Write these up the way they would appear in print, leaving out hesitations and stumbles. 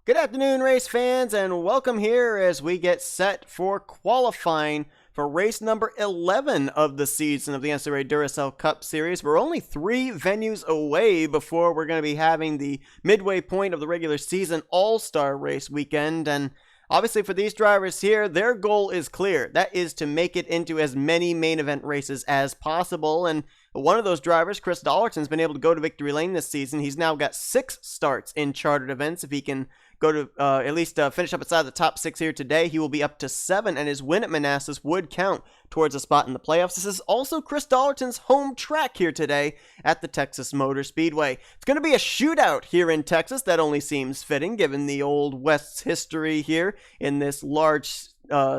Good afternoon, race fans, and welcome here as we get set for qualifying for race number 11 of the season of the NCAA Duracell Cup Series. We're only 3 venues away before we're going to be having the midway point of the regular season all-star race weekend, and obviously for these drivers here, their goal is clear. That is to make it into as many main event races as possible, and one of those drivers, Chris Dollerton, has been able to go to victory lane this season. He's now got 6 starts in chartered events. If he can go to at least finish up inside the top 6 here today, he will be up to 7, and his win at Manassas would count towards a spot in the playoffs. This is also Chris Dollerton's home track here today at the Texas Motor Speedway. It's going to be a shootout here in Texas. That only seems fitting given the Old West's history here in this large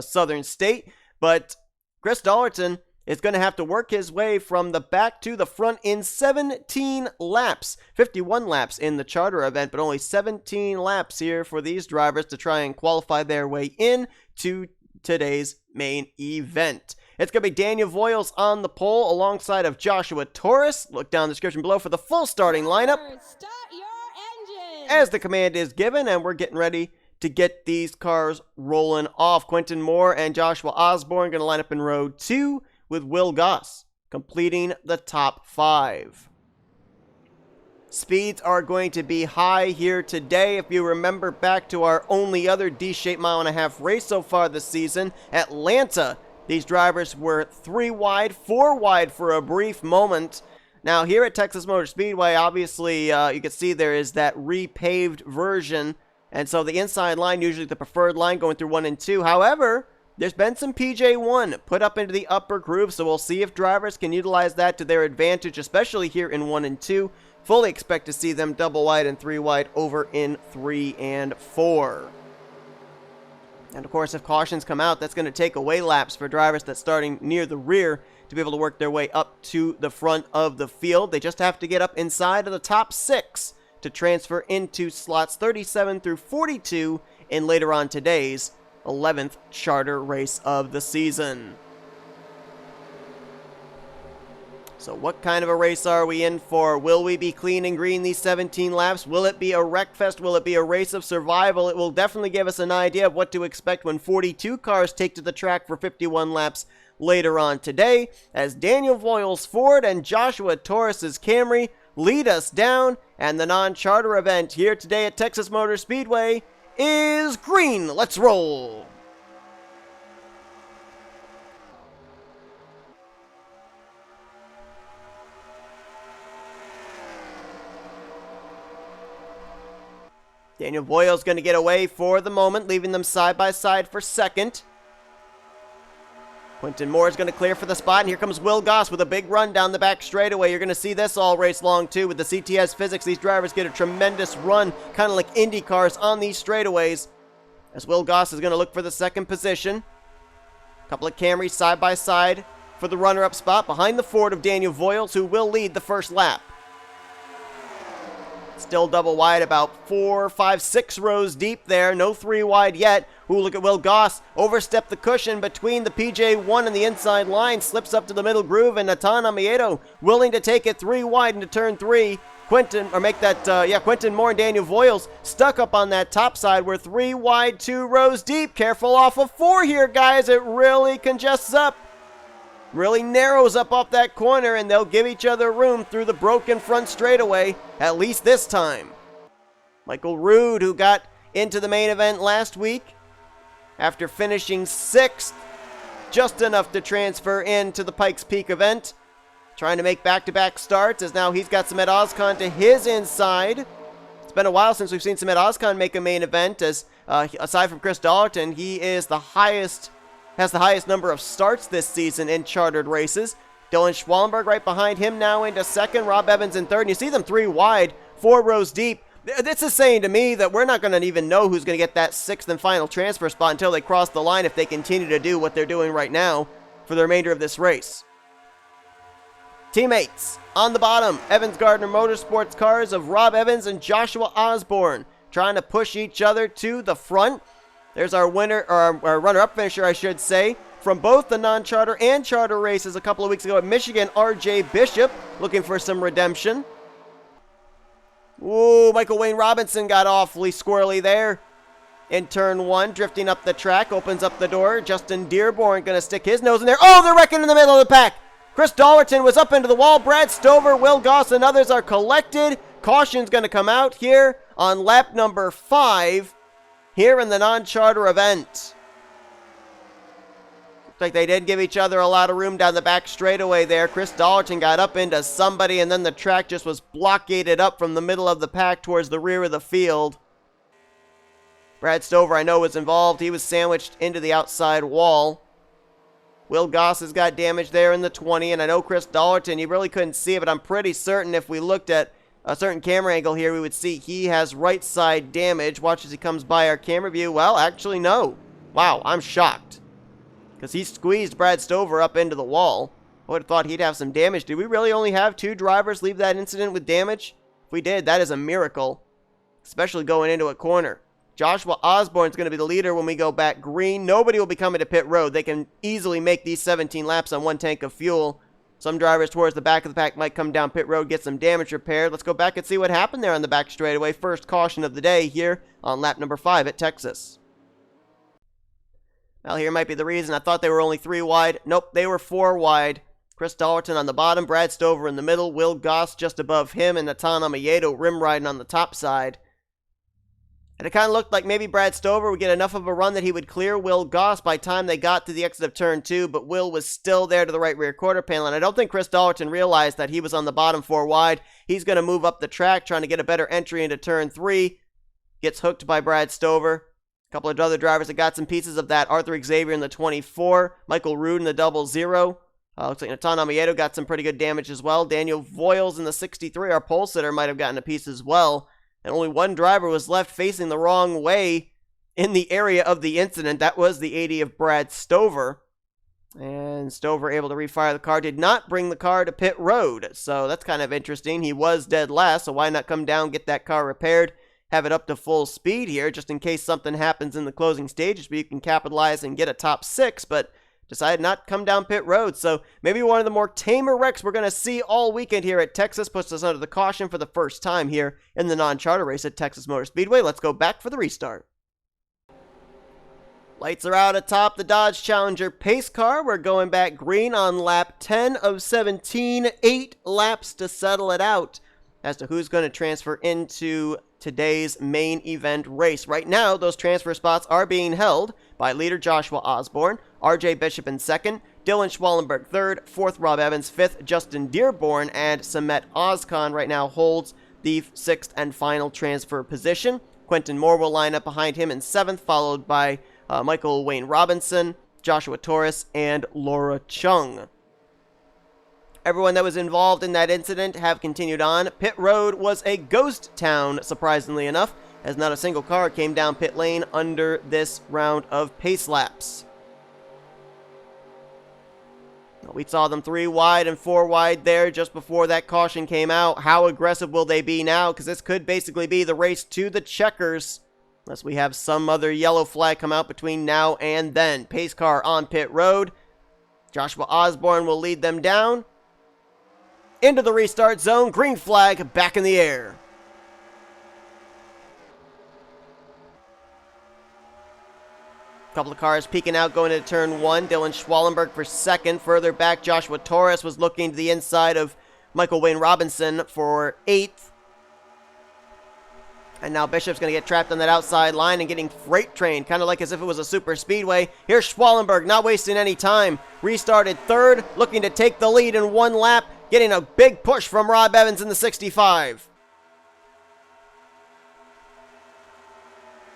southern state, but Chris Dollerton is going to have to work his way from the back to the front in 17 laps. 51 laps in the charter event, but only 17 laps here for these drivers to try and qualify their way in to today's main event. It's going to be Daniel Voyles on the pole alongside of J Taurus. Look down the description below for the full starting lineup. Start your engine! As the command is given, and we're getting ready to get these cars rolling off. Quentin Moore and J Osborne going to line up in row 2, with Will Goss completing the top 5. Speeds are going to be high here today. If you remember back to our only other D-shaped mile-and-a-half race so far this season, Atlanta, these drivers were 3 wide, 4 wide for a brief moment. Now here at Texas Motor Speedway, obviously you can see there is that repaved version, and so the inside line, usually the preferred line going through 1 and 2. However, there's been some PJ1 put up into the upper groove, so we'll see if drivers can utilize that to their advantage, especially here in 1 and 2. Fully expect to see them double wide and 3 wide over in 3 and 4. And of course, if cautions come out, that's going to take away laps for drivers that's starting near the rear to be able to work their way up to the front of the field. They just have to get up inside of the top 6 to transfer into slots 37 through 42 in later on today's 11th charter race of the season. So what kind of a race are we in for? Will we be clean and green these 17 laps? Will it be a wreckfest? Will it be a race of survival? It will definitely give us an idea of what to expect when 42 cars take to the track for 51 laps later on today, as Daniel Voyles' Ford and J Taurus' Camry lead us down, and the non-charter event here today at Texas Motor Speedway is green. Let's roll. Daniel Voyles going to get away for the moment, leaving them side by side for second. Quentin Moore is going to clear for the spot, and here comes Will Goss with a big run down the back straightaway. You're going to see this all race long, too. With the CTS physics, these drivers get a tremendous run, kind of like Indy cars on these straightaways, as Will Goss is going to look for the second position. A couple of Camrys side by side for the runner-up spot behind the Ford of Daniel Voyles, who will lead the first lap. Still double wide, about 4, 5, 6 rows deep there. No 3 wide yet. Ooh, look at Will Goss. Overstepped the cushion between the PJ1 and the inside line. Slips up to the middle groove, and N Amoedo willing to take it 3 wide into turn 3. Quentin Moore and Daniel Voyles stuck up on that top side. We're 3 wide, 2 rows deep. Careful off of 4 here, guys. It really congests up. Really narrows up off that corner, and they'll give each other room through the broken front straightaway, at least this time. Michael Roode, who got into the main event last week after finishing 6th, just enough to transfer into the Pikes Peak event, trying to make back-to-back starts, as now he's got S Ozkan to his inside. It's been a while since we've seen S Ozkan make a main event, as aside from Chris Dollerton, he is has the highest number of starts this season in chartered races. J Schwallenberg right behind him now into second. Rob Evans in third. And you see them 3 wide, 4 rows deep. This is saying to me that we're not going to even know who's going to get that 6th and final transfer spot until they cross the line, if they continue to do what they're doing right now for the remainder of this race. Teammates on the bottom, Evans Gardner Motorsports cars of Rob Evans and J Osborne trying to push each other to the front. There's our winner, or our runner-up finisher, I should say, from both the non-charter and charter races a couple of weeks ago at Michigan, R.J. Bishop, looking for some redemption. Ooh, Michael Wayne Robinson got awfully squirrely there. In turn 1, drifting up the track, opens up the door. Justin Dearborn going to stick his nose in there. Oh, they're wrecking in the middle of the pack. Chris Dollerton was up into the wall. Brad Stover, Will Goss, and others are collected. Caution's going to come out here on lap number 5 here in the non-charter event. Looks like they did give each other a lot of room down the back straightaway there. Chris Dollerton got up into somebody, and then the track just was blockaded up from the middle of the pack towards the rear of the field. Brad Stover, I know, was involved. He was sandwiched into the outside wall. Will Goss has got damage there in the 20, and I know Chris Dollerton, you really couldn't see it, but I'm pretty certain if we looked at a certain camera angle here, we would see he has right side damage. Watch as he comes by our camera view. Well, actually, no. Wow, I'm shocked. Because he squeezed Brad Stover up into the wall. I would have thought he'd have some damage. Did we really only have 2 drivers leave that incident with damage? If we did, that is a miracle. Especially going into a corner. Joshua Osborne is going to be the leader when we go back green. Nobody will be coming to pit road. They can easily make these 17 laps on 1 tank of fuel. Some drivers towards the back of the pack might come down pit road, get some damage repaired. Let's go back and see what happened there on the back straightaway. First caution of the day here on lap number 5 at Texas. Well, here might be the reason. I thought they were only 3 wide. Nope, they were 4 wide. Chris Dollerton on the bottom, Brad Stover in the middle, Will Goss just above him, and N Amoedo rim riding on the top side. And it kind of looked like maybe Brad Stover would get enough of a run that he would clear Will Goss by the time they got to the exit of turn 2, but Will was still there to the right rear quarter panel, and I don't think Chris Dollerton realized that he was on the bottom 4 wide. He's going to move up the track, trying to get a better entry into turn 3. Gets hooked by Brad Stover. A couple of other drivers that got some pieces of that. Arthur Xavier in the 24, Michael Roode in the 00. Looks like N Amoedo got some pretty good damage as well. Daniel Voyles in the 63, our pole sitter, might have gotten a piece as well. And only 1 driver was left facing the wrong way in the area of the incident. That was the 80 of Brad Stover. And Stover able to refire the car. Did not bring the car to pit road. So that's kind of interesting. He was dead last, so why not come down, get that car repaired, have it up to full speed here, just in case something happens in the closing stages where you can capitalize and get a top 6, but decided not to come down pit road. So maybe one of the more tamer wrecks we're going to see all weekend here at Texas. Puts us under the caution for the first time here in the non-charter race at Texas Motor Speedway. Let's go back for the restart. Lights are out atop the Dodge Challenger pace car. We're going back green on lap 10 of 17. 8 laps to settle it out as to who's going to transfer into today's main event race. Right now, those transfer spots are being held by leader Joshua Osborne, RJ Bishop in 2nd, Dylan Schwallenberg 3rd, 4th Rob Evans, 5th Justin Dearborn, and S Ozkan right now holds the 6th and final transfer position. Quentin Moore will line up behind him in 7th, followed by Michael Wayne Robinson, Joshua Taurus, and L Chung. Everyone that was involved in that incident have continued on. Pit road was a ghost town, surprisingly enough, as not a single car came down pit lane under this round of pace laps. We saw them 3 wide and 4 wide there just before that caution came out. How aggressive will they be now? Because this could basically be the race to the checkers, unless we have some other yellow flag come out between now and then. Pace car on pit road. Joshua Osborne will lead them down into the restart zone. Green flag back in the air. Couple of cars peeking out going into turn 1. Dylan Schwallenberg for 2nd. Further back, Joshua Taurus was looking to the inside of Michael Wayne Robinson for 8th. And now Bishop's going to get trapped on that outside line and getting freight trained, kind of like as if it was a super speedway. Here's Schwallenberg, not wasting any time. Restarted 3rd, looking to take the lead in 1 lap, getting a big push from Rob Evans in the 65.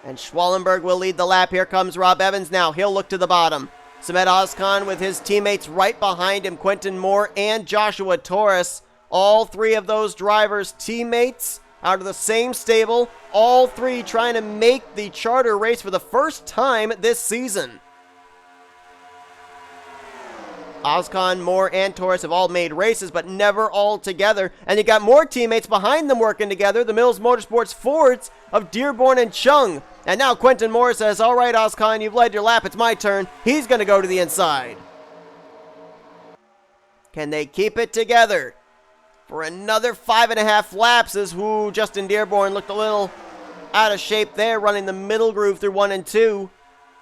And Schwallenberg will lead the lap. Here comes Rob Evans now. He'll look to the bottom. S Ozkan with his teammates right behind him, Quentin Moore and Joshua Taurus. All 3 of those drivers' teammates out of the same stable. All 3 trying to make the charter race for the first time this season. Ozkan, Moore, and Taurus have all made races, but never all together. And you got more teammates behind them working together, the Mills Motorsports Fords of Dearborn and Chung. And now Quentin Moore says, all right, Ozkan, you've led your lap. It's my turn. He's going to go to the inside. Can they keep it together? for another 5.5 laps as Justin Dearborn looked a little out of shape there, running the middle groove through 1 and 2.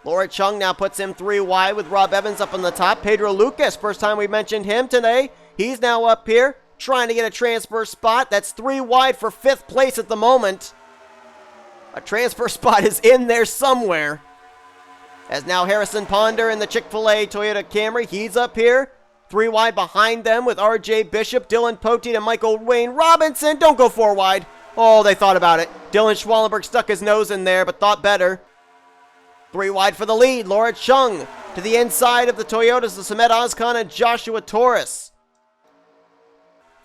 Laura Chung now puts him 3 wide with Rob Evans up on the top. Pedro Lucas, first time we mentioned him today. He's now up here trying to get a transfer spot. That's 3 wide for 5th place at the moment. A transfer spot is in there somewhere. As now Harrison Ponder in the Chick-fil-A Toyota Camry. He's up here. 3 wide behind them with RJ Bishop, Dylan Poteet, and Michael Wayne Robinson. Don't go 4 wide. Oh, they thought about it. Dylan Schwallenberg stuck his nose in there, but thought better. 3 wide for the lead. Laura Chung to the inside of the Toyotas of S Ozkan and Joshua Taurus.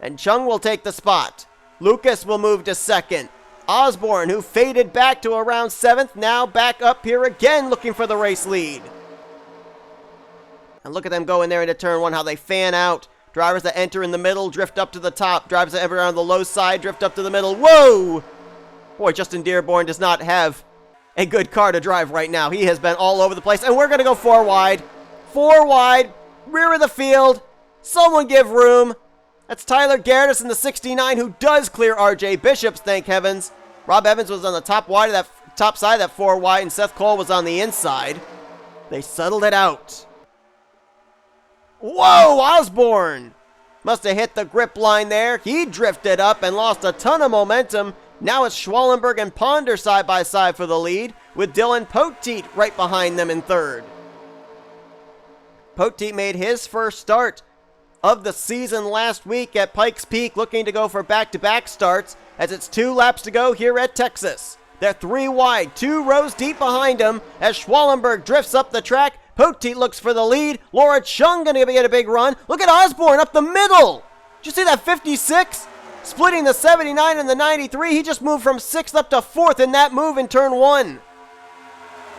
And Chung will take the spot. Lucas will move to 2nd. Osborne, who faded back to around 7th, now back up here again looking for the race lead. And look at them go in there into turn 1, how they fan out. Drivers that enter in the middle drift up to the top. Drivers that enter on the low side drift up to the middle. Whoa! Boy, Justin Dearborn does not have a good car to drive right now. He has been all over the place. And we're going to go 4 wide. 4 wide. Rear of the field. Someone give room. That's Tyler Gehrdes in the 69 who does clear RJ Bishop's, thank heavens. Rob Evans was on the top side of that 4 wide, and Seth Cole was on the inside. They settled it out. Whoa, Osborne! Must have hit the grip line there. He drifted up and lost a ton of momentum. Now it's Schwallenberg and Ponder side by side for the lead, with Dylan Poteet right behind them in 3rd. Poteet made his first start of the season last week at Pikes Peak, looking to go for back-to-back starts as it's 2 laps to go here at Texas. They're 3 wide, 2 rows deep behind him as Schwallenberg drifts up the track. Poteet looks for the lead. Laura Chung going to get a big run. Look at Osborne up the middle. Did you see that 56? Splitting the 79 and the 93. He just moved from 6th up to 4th in that move in turn 1.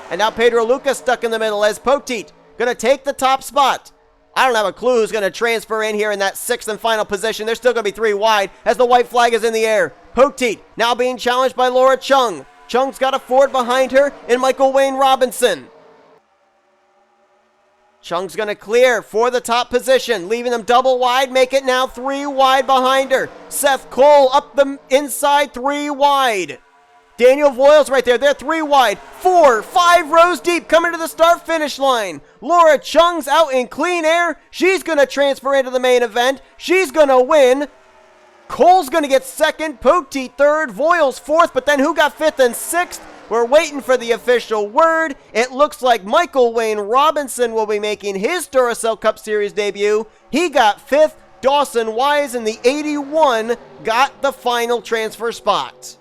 And now Pedro Lucas stuck in the middle as Poteet going to take the top spot. I don't have a clue who's going to transfer in here in that 6th and final position. They're still going to be 3 wide as the white flag is in the air. Poteet now being challenged by Laura Chung. Chung's got a Ford behind her in Michael Wayne Robinson. Chung's going to clear for the top position, leaving them double wide, make it now 3 wide behind her. Seth Cole up the inside, 3 wide. Daniel Voyles right there, they're 3 wide, 4, 5 rows deep, coming to the start-finish line. Laura Chung's out in clean air. She's going to transfer into the main event. She's going to win. Cole's going to get 2nd, Poteet 3rd, Voyles 4th, but then who got 5th and 6th? We're waiting for the official word. It looks like Michael Wayne Robinson will be making his Duracell Cup Series debut. He got 5th. Dawson Wise in the 81 got the final transfer spot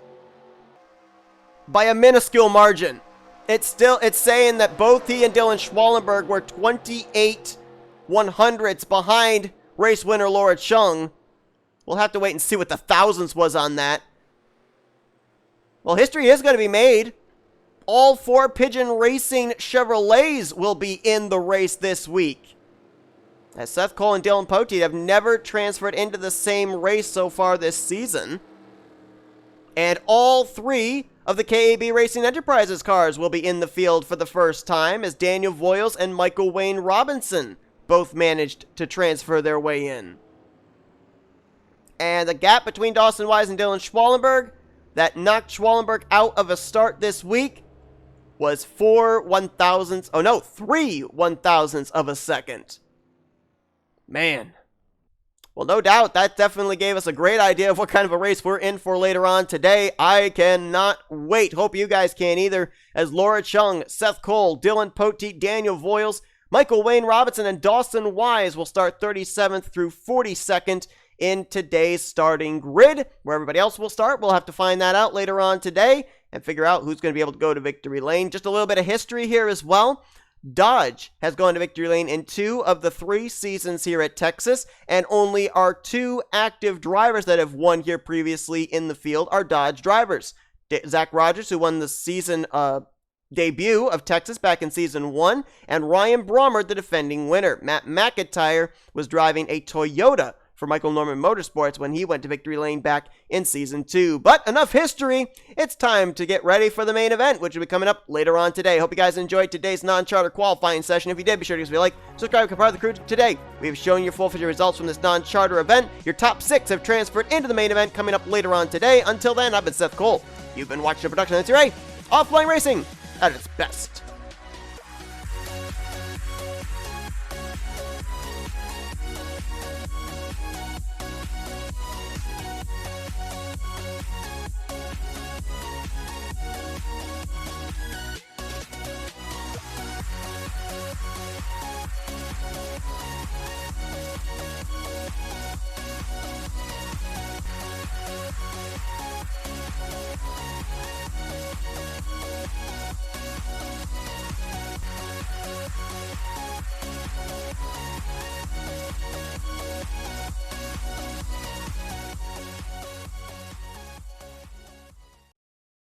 by a minuscule margin. It's saying that both he and Dylan Schwallenberg were 28 100ths behind race winner Laura Chung. We'll have to wait and see what the thousandths was on that. Well, history is going to be made. All 4 Pigeon Racing Chevrolets will be in the race this week, as Seth Cole and Dylan Poteet have never transferred into the same race so far this season. And all 3 of the KAB Racing Enterprises cars will be in the field for the first time, as Daniel Voyles and Michael Wayne Robinson both managed to transfer their way in. And the gap between Dawson Wise and Dylan Schwallenberg that knocked Schwallenberg out of a start this week was 3 1,000ths of a second. Man. Well, no doubt, that definitely gave us a great idea of what kind of a race we're in for later on today. I cannot wait. Hope you guys can either, as Laura Chung, Seth Cole, Dylan Poteet, Daniel Voyles, Michael Wayne Robinson, and Dawson Wise will start 37th through 42nd in today's starting grid. Where everybody else will start, we'll have to find that out later on today and figure out who's going to be able to go to victory lane. Just a little bit of history here as well. Dodge has gone to victory lane in 2 of the 3 seasons here at Texas, and only our 2 active drivers that have won here previously in the field are Dodge drivers. Zach Rogers, who won the season debut of Texas back in season 1, and Ryan Brommer, the defending winner. Matt McIntyre was driving a Toyota for Michael Norman Motorsports when he went to victory lane back in Season 2. But enough history. It's time to get ready for the main event, which will be coming up later on today. Hope you guys enjoyed today's non-charter qualifying session. If you did, be sure to give us a like, subscribe, become part of the crew today. We have shown your full feature results from this non-charter event. Your top 6 have transferred into the main event coming up later on today. Until then, I've been Seth Cole. You've been watching a production of NNSCRA Offline Racing at its best.